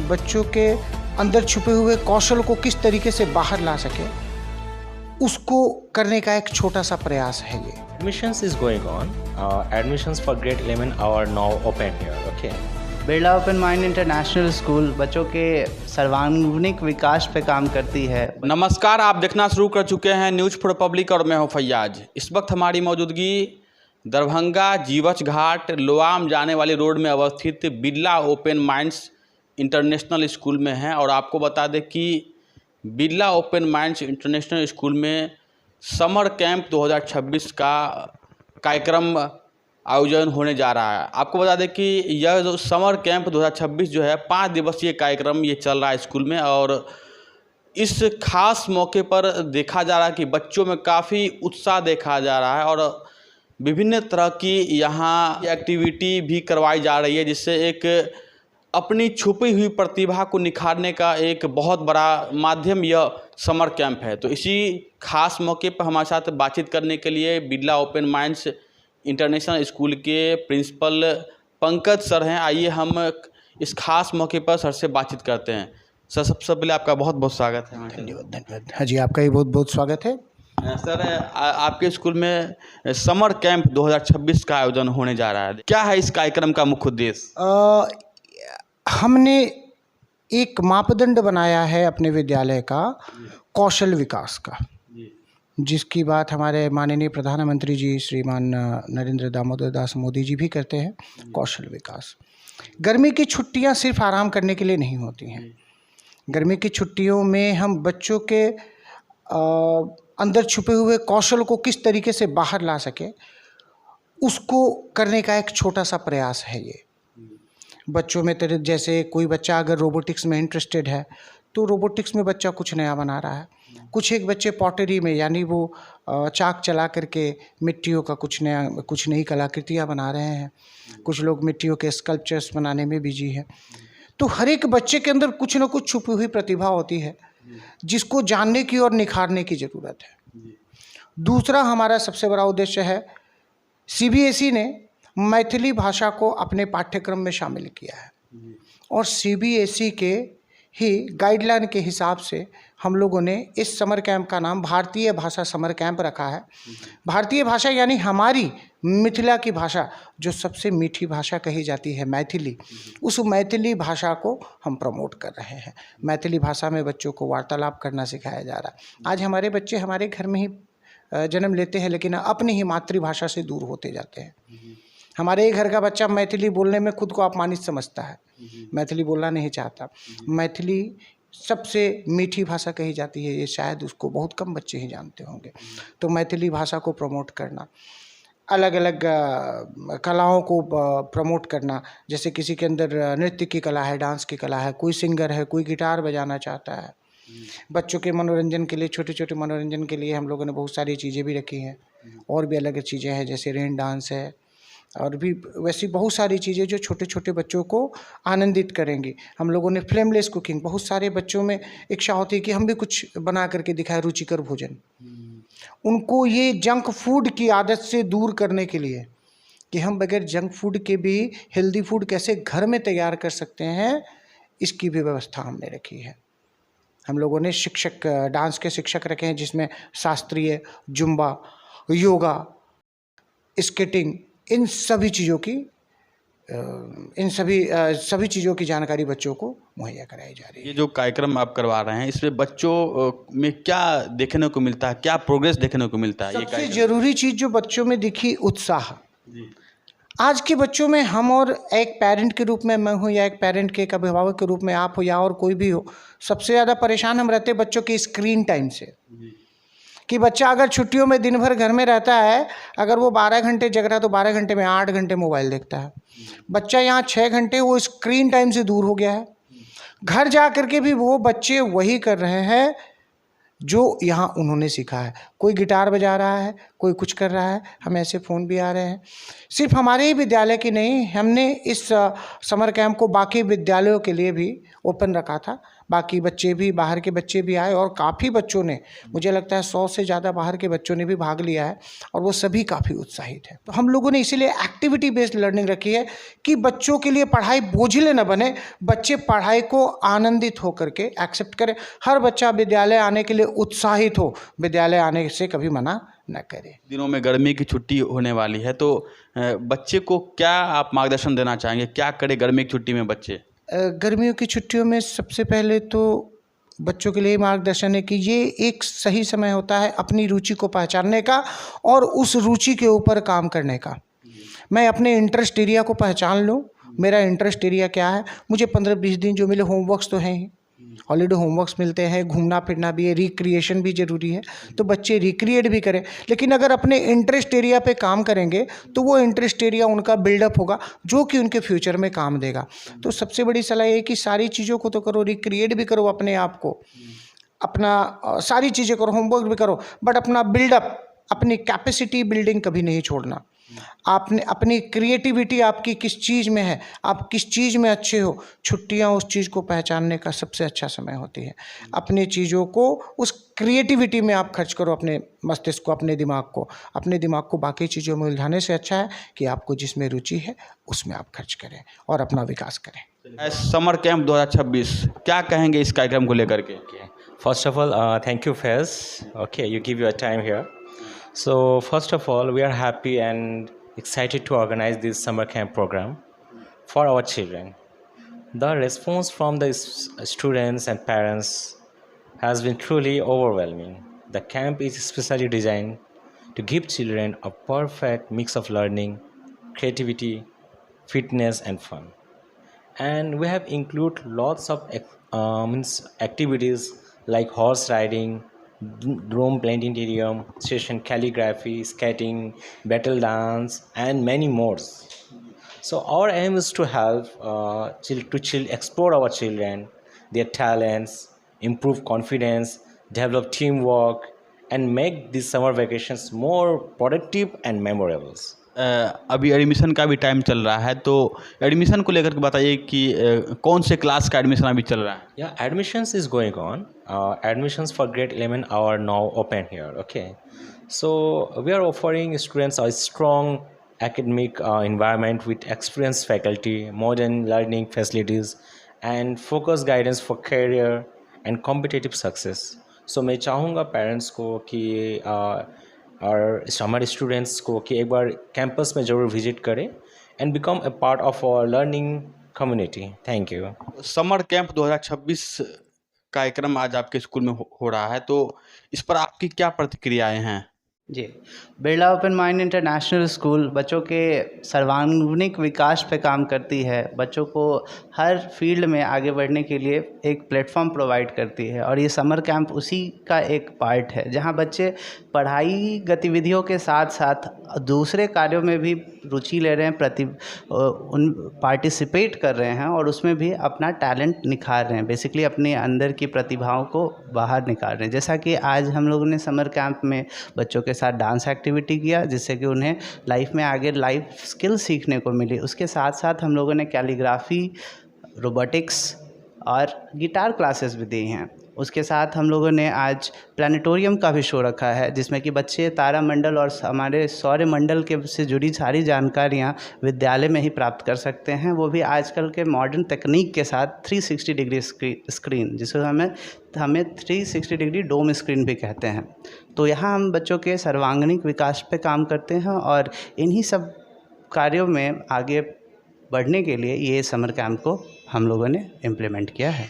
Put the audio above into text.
बच्चों के अंदर छुपे हुए कौशल को किस तरीके से बाहर ला सके, उसको करने का एक छोटा सा प्रयास है ये। Admissions is going on. Admissions for grade 11 are now open here. Okay. Birla open mind international school बच्चों के सर्वांगीण विकास पे काम करती है। नमस्कार, आप देखना शुरू कर चुके हैं न्यूज़ फॉर पब्लिक और मैं हूं फैयाज। इस वक्त हमारी मौजूदगी दरभंगा जीवछ घाट लोआम जाने वाली रोड में अवस्थित Birla open minds international school में है। और आपको बता दें कि Birla open minds international school में समर कैंप 2026 का कार्यक्रम आयोजन होने जा रहा है। आपको बता दें कि यह जो समर कैंप 2026 जो है 5 दिवसीय कार्यक्रम ये चल रहा है स्कूल में। और इस खास मौके पर देखा जा रहा है कि बच्चों में काफ़ी उत्साह देखा जा रहा है और विभिन्न तरह की यहाँ एक्टिविटी भी करवाई जा रही है, जिससे एक अपनी छुपी हुई प्रतिभा को निखारने का एक बहुत बड़ा माध्यम यह समर कैंप है। तो इसी खास मौके पर हमारे साथ बातचीत करने के लिए Birla open minds international school के प्रिंसिपल पंकज सर हैं। आइए हम इस खास मौके पर सर से बातचीत करते हैं। सर, सबसे पहले आपका बहुत बहुत स्वागत है। धन्यवाद। हाँ जी, आपका ही बहुत बहुत स्वागत है। सर, आपके स्कूल में समर कैंप 2026 का आयोजन होने जा रहा है, क्या है इस कार्यक्रम का मुख्य उद्देश्य? हमने एक मापदंड बनाया है अपने विद्यालय का कौशल विकास का, जिसकी बात हमारे माननीय प्रधानमंत्री जी श्रीमान नरेंद्र दामोदर दास मोदी जी भी करते हैं। कौशल विकास, गर्मी की छुट्टियां सिर्फ आराम करने के लिए नहीं होती हैं। गर्मी की छुट्टियों में हम बच्चों के अंदर छुपे हुए कौशल को किस तरीके से बाहर ला सके, उसको करने का एक छोटा सा प्रयास है ये। बच्चों में जैसे कोई बच्चा अगर रोबोटिक्स में इंटरेस्टेड है तो रोबोटिक्स में बच्चा कुछ नया बना रहा है। कुछ एक बच्चे पॉटरी में, यानी वो चाक चला करके मिट्टियों का कुछ नई कलाकृतियाँ बना रहे हैं। कुछ लोग मिट्टियों के स्कल्पचर्स बनाने में बिजी है। तो हर एक बच्चे के अंदर कुछ न कुछ छुपी हुई प्रतिभा होती है, जिसको जानने की और निखारने की ज़रूरत है। दूसरा हमारा सबसे बड़ा उद्देश्य है, CBSE ने मैथिली भाषा को अपने पाठ्यक्रम में शामिल किया है और CBSE के ही गाइडलाइन के हिसाब से हम लोगों ने इस समर कैंप का नाम भारतीय भाषा समर कैंप रखा है। भारतीय भाषा यानी हमारी मिथिला की भाषा, जो सबसे मीठी भाषा कही जाती है मैथिली, उस मैथिली भाषा को हम प्रमोट कर रहे हैं। मैथिली भाषा में बच्चों को वार्तालाप करना सिखाया जा रहा है। आज हमारे बच्चे हमारे घर में ही जन्म लेते हैं, लेकिन अपनी ही मातृभाषा से दूर होते जाते हैं। हमारे घर का बच्चा मैथिली बोलने में खुद को अपमानित समझता है, मैथिली बोलना नहीं चाहता। मैथिली सबसे मीठी भाषा कही जाती है, ये शायद उसको बहुत कम बच्चे ही जानते होंगे। तो मैथिली भाषा को प्रमोट करना, अलग अलग कलाओं को प्रमोट करना, जैसे किसी के अंदर नृत्य की कला है, डांस की कला है, कोई सिंगर है, कोई गिटार बजाना चाहता है। बच्चों के मनोरंजन के लिए, छोटे छोटे मनोरंजन के लिए हम लोगों ने बहुत सारी चीज़ें भी रखी हैं। और भी अलग चीज़ें हैं, जैसे रेन डांस है और भी वैसी बहुत सारी चीज़ें जो छोटे छोटे बच्चों को आनंदित करेंगी। हम लोगों ने फ्लेमलेस कुकिंग, बहुत सारे बच्चों में इच्छा होती है कि हम भी कुछ बना करके दिखाएं, रुचिकर भोजन। उनको ये जंक फूड की आदत से दूर करने के लिए कि हम बगैर जंक फूड के भी हेल्दी फूड कैसे घर में तैयार कर सकते हैं, इसकी भी व्यवस्था हमने रखी है। हम लोगों ने शिक्षक, डांस के शिक्षक रखे हैं, जिसमें शास्त्रीय, जुम्बा, योगा, स्केटिंग, इन सभी चीज़ों की जानकारी बच्चों को मुहैया कराई जा रही है। ये जो कार्यक्रम आप करवा रहे हैं, इसमें बच्चों में क्या देखने को मिलता है, क्या प्रोग्रेस देखने को मिलता है? सबसे ज़रूरी चीज़ जो बच्चों में दिखी, उत्साह। आज के बच्चों में हम, और एक पेरेंट के रूप में मैं हूँ, या एक पेरेंट के, एक अभिभावक के रूप में आप हो, या और कोई भी हो, सबसे ज़्यादा परेशान हम रहते हैं बच्चों के स्क्रीन टाइम से। कि बच्चा अगर छुट्टियों में दिन भर घर में रहता है, अगर वो 12 घंटे जग रहा है तो 12 घंटे में 8 घंटे मोबाइल देखता है। बच्चा यहाँ 6 घंटे वो स्क्रीन टाइम से दूर हो गया है। घर जा कर के भी वो बच्चे वही कर रहे हैं जो यहाँ उन्होंने सीखा है। कोई गिटार बजा रहा है, कोई कुछ कर रहा है, हमें ऐसे फ़ोन भी आ रहे हैं। सिर्फ हमारे ही विद्यालय की नहीं, हमने इस समर कैंप को बाकी विद्यालयों के लिए भी ओपन रखा था। बाकी बच्चे भी, बाहर के बच्चे भी आए और काफ़ी बच्चों ने, मुझे लगता है 100 से ज़्यादा बाहर के बच्चों ने भी भाग लिया है और वो सभी काफ़ी उत्साहित हैं। तो हम लोगों ने इसीलिए एक्टिविटी बेस्ड लर्निंग रखी है कि बच्चों के लिए पढ़ाई बोझिले न बने, बच्चे पढ़ाई को आनंदित होकर के एक्सेप्ट करें। हर बच्चा विद्यालय आने के लिए उत्साहित हो, विद्यालय आने से कभी मना न करे। दिनों में गर्मी की छुट्टी होने वाली है, तो बच्चे को क्या आप मार्गदर्शन देना चाहेंगे, क्या करे गर्मी की छुट्टी में बच्चे? गर्मियों की छुट्टियों में सबसे पहले तो बच्चों के लिए मार्गदर्शन है कि ये एक सही समय होता है अपनी रुचि को पहचानने का और उस रुचि के ऊपर काम करने का। मैं अपने इंटरेस्ट एरिया को पहचान लूँ, मेरा इंटरेस्ट एरिया क्या है। मुझे 15-20 दिन जो मिले, होमवर्क्स तो हैं ही, हॉलीडे होमवर्क्स मिलते हैं, घूमना फिरना भी है, रिक्रिएशन भी ज़रूरी है, तो बच्चे रिक्रिएट भी करें। लेकिन अगर अपने इंटरेस्ट एरिया पे काम करेंगे तो वो इंटरेस्ट एरिया उनका बिल्डअप होगा जो कि उनके फ्यूचर में काम देगा। तो सबसे बड़ी सलाह ये है कि सारी चीज़ों को तो करो, रिक्रिएट भी करो अपने आप को, अपना सारी चीज़ें करो, होमवर्क भी करो, बट अपना बिल्डअप, अपनी कैपेसिटी बिल्डिंग कभी नहीं छोड़ना। आपने अपनी क्रिएटिविटी आपकी किस चीज़ में है, आप किस चीज़ में अच्छे हो, छुट्टियां उस चीज़ को पहचानने का सबसे अच्छा समय होती है। अपनी चीज़ों को उस क्रिएटिविटी में आप खर्च करो, अपने मस्तिष्क को, अपने दिमाग को बाकी चीज़ों में उलझाने से अच्छा है कि आपको जिसमें रुचि है उसमें आप खर्च करें और अपना विकास करें। समर कैंप 2026 क्या कहेंगे इस कार्यक्रम को लेकर के? First of all, thank you, Faiz. Okay, you give your time here. So, first of all, we are happy and excited to organize this summer camp program for our children. The response from the students and parents has been truly overwhelming. The camp is specially designed to give children a perfect mix of learning, creativity, fitness, and fun. And we have included lots of activities like horse riding, drone planetarium, session calligraphy, skating, battle dance, and many more. So our aim is to help explore our children, their talents, improve confidence, develop teamwork, and make these summer vacations more productive and memorable. अभी admission का भी time चल रहा है, तो admission को लेकर के बताइए कि कौन से क्लास का एडमिशन अभी चल रहा है? Yeah, admissions is going on. Admissions for grade 11 are now open here. Okay, so we are offering students a strong academic environment with experienced faculty, modern learning facilities, and focused guidance for career and competitive success. So मैं चाहूँगा parents को कि और हमारे students को कि एक बार campus में ज़रूर विजिट करें and become a part of our learning community. Thank you. Summer camp 2026 कार्यक्रम आज आपके स्कूल में हो रहा है, तो इस पर आपकी क्या प्रतिक्रियाएं हैं? जी, Birla open mind international school बच्चों के सर्वांगीण विकास पे काम करती है, बच्चों को हर फील्ड में आगे बढ़ने के लिए एक प्लेटफॉर्म प्रोवाइड करती है और ये समर कैंप उसी का एक पार्ट है, जहां बच्चे पढ़ाई गतिविधियों के साथ साथ दूसरे कार्यों में भी रुचि ले रहे हैं, पार्टिसिपेट कर रहे हैं और उसमें भी अपना टैलेंट निखार रहे हैं, बेसिकली अपने अंदर की प्रतिभाओं को बाहर निकाल रहे हैं। जैसा कि आज हम लोगों ने समर कैंप में बच्चों के साथ डांस एक्टिविटी किया, जिससे कि उन्हें लाइफ में आगे लाइफ स्किल सीखने को मिली। उसके साथ साथ हम लोगों ने कैलीग्राफी, रोबोटिक्स और गिटार क्लासेस भी दी हैं। उसके साथ हम लोगों ने आज प्लानिटोरियम का भी शो रखा है, जिसमें कि बच्चे तारामंडल और हमारे सौरमंडल के से जुड़ी सारी जानकारियाँ विद्यालय में ही प्राप्त कर सकते हैं, वो भी आजकल के मॉडर्न तकनीक के साथ 360 डिग्री स्क्रीन, जिसे हमें 360 डिग्री डोम स्क्रीन भी कहते हैं। तो यहाँ हम बच्चों के सर्वांगीण विकास पे काम करते हैं और इन्हीं सब कार्यों में आगे बढ़ने के लिए ये समर कैंप को हम लोगों ने इम्प्लीमेंट किया है।